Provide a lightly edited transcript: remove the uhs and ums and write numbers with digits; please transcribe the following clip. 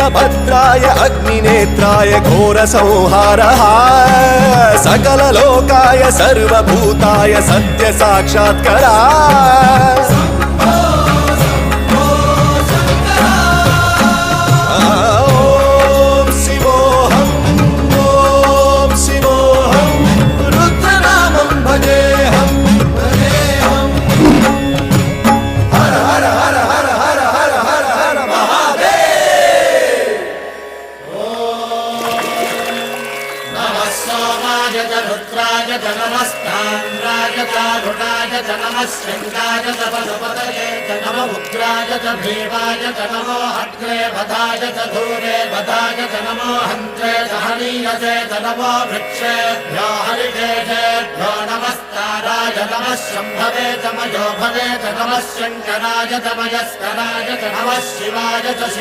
वीरभद्राय अग्निनेत्राय घोरसंहारः सकललोकाय सर्वभूताय सत्यसाक्षात्करा रुद्राय च नमस्ताम्राय च रुणाय च नमः शृङ्गाय च पशुपतये च नमः उग्राय च भीमाय च नमो अग्रे वधाय च धूरे वधाय च नमो हन्त्रे च हनीयसे च नमो वृक्षेभ्यो हरिकेशेभ्यो नमस्ताराय नमः शम्भवे च मयोभवे च नमः शङ्कराय च मयस्कराय च नमः शिवाय च